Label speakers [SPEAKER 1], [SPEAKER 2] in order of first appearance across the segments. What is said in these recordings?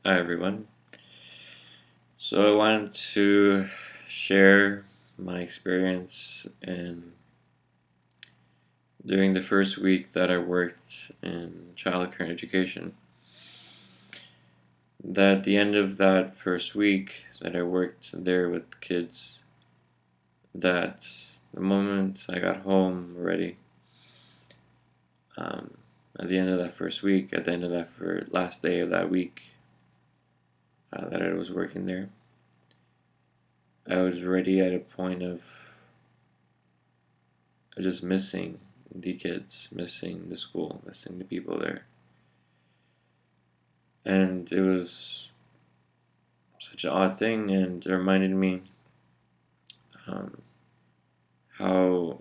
[SPEAKER 1] Hi everyone. So I wanted to share my experience during the first week that I worked in childcare education. That at the end of that first week that I worked there with kids, that the moment I got home already, at the end of that first week, at the end of that last day of that week that I was working there, I was already at a point of just missing the kids, missing the school, missing the people there. And it was such an odd thing, and it reminded me um, how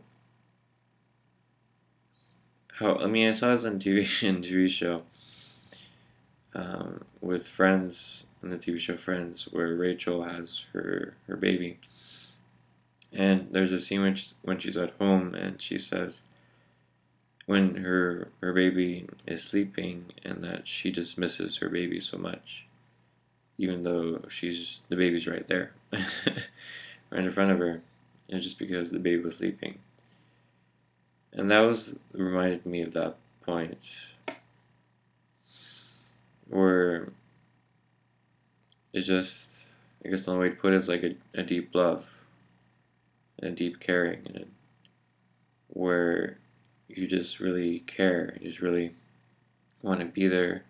[SPEAKER 1] I saw this on TV in TV show with Friends, in the TV show Friends, where Rachel has her baby, and there's a scene when she's at home and she says when her baby is sleeping and that she just misses her baby so much, even though the baby's right there, right in front of her, and just because the baby was sleeping. And that reminded me of that point where it's just, I guess the only way to put it is like a deep love and a deep caring in it, where you just really care, you just really want to be there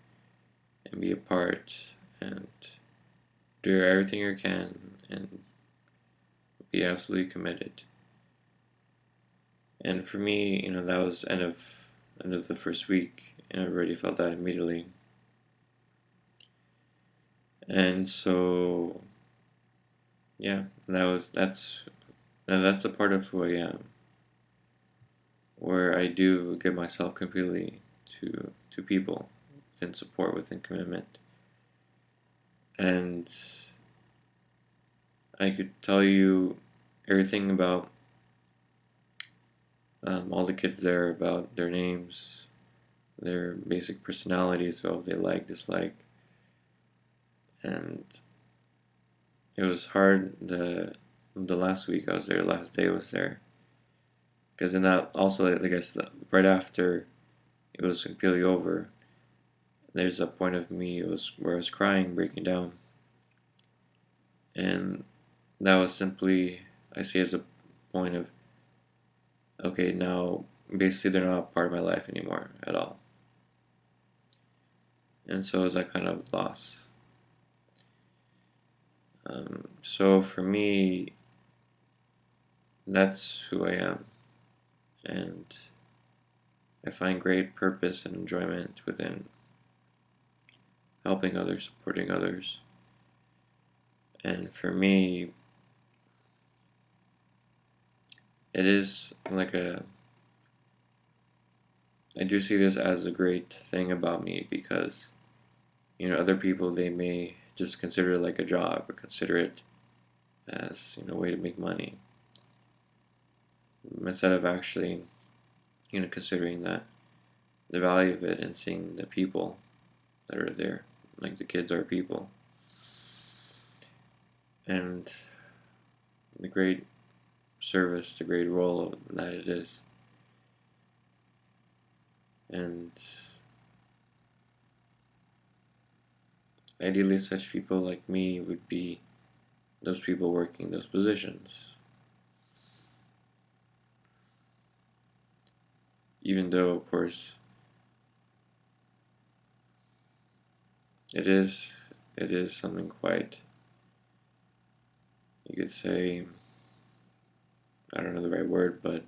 [SPEAKER 1] and be a part and do everything you can and be absolutely committed. And for me, that was end of the first week, and I already felt that immediately. And so, yeah, that's a part of who I am, where I do give myself completely to people, within support, within commitment. And I could tell you everything about all the kids there, about their names, their basic personalities, what they like, dislike. And it was hard the last week I was there, last day I was there, because in that also, I guess, right after it was completely over, there's a point of me where I was crying, breaking down, and that was simply, I see as a point of, okay, now basically they're not part of my life anymore at all. And so it was that kind of loss. So for me, that's who I am, and I find great purpose and enjoyment within helping others, supporting others. And for me, it is like I do see this as a great thing about me, because other people, they may just consider it like a job, or consider it as a way to make money, instead of actually considering that the value of it and seeing the people that are there, like the kids are people, and the great service, the great role that it is. And ideally, such people like me would be those people working those positions. Even though, of course, it is something quite, you could say, I don't know the right word, but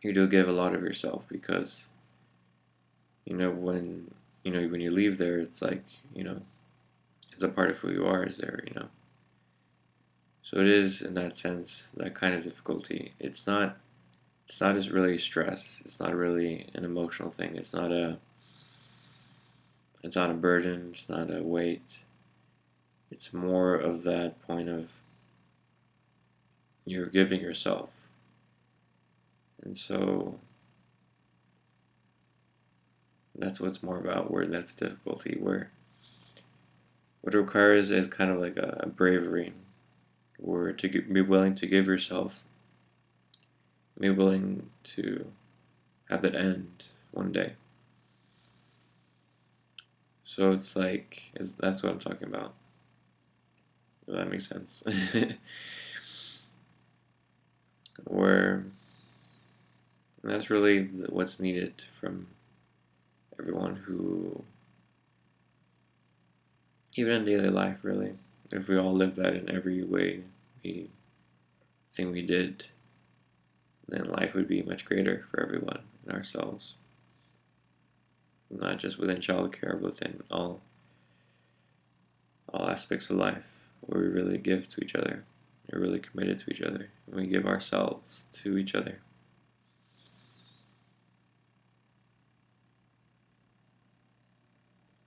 [SPEAKER 1] you do give a lot of yourself, because when you leave there, it's like it's a part of who you are is there. So it is, in that sense, that kind of difficulty. It's not as really stress. It's not really an emotional thing. It's not a burden. It's not a weight. It's more of that point of you're giving yourself. And so that's what it's more about, where that's the difficulty, where What it requires is kind of like a bravery, or to be willing to give yourself, be willing to have that end one day. So it's like, that's what I'm talking about. If that makes sense. Where that's really what's needed from everyone who, even in daily life, really, if we all live that in every way we think we did, then life would be much greater for everyone and ourselves. Not just within childcare, but within all aspects of life, where we really give to each other. We're really committed to each other, and we give ourselves to each other.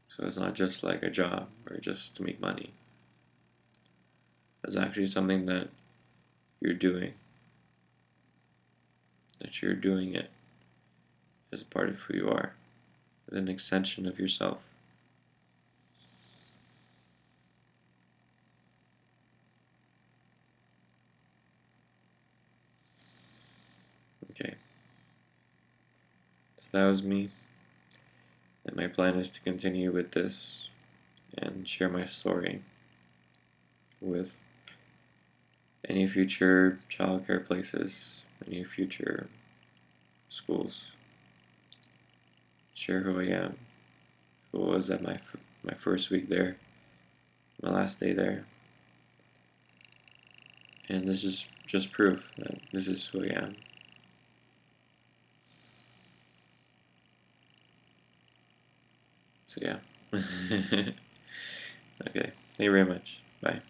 [SPEAKER 1] So it's not just like a job or just to make money. It's actually something that you're doing. That you're doing it as a part of who you are, as an extension of yourself. Okay, so that was me, and my plan is to continue with this and share my story with any future childcare places, any future schools. Share who I am, who was at my first week there, my last day there, and this is just proof that this is who I am. So yeah. Okay, thank you very much. Bye.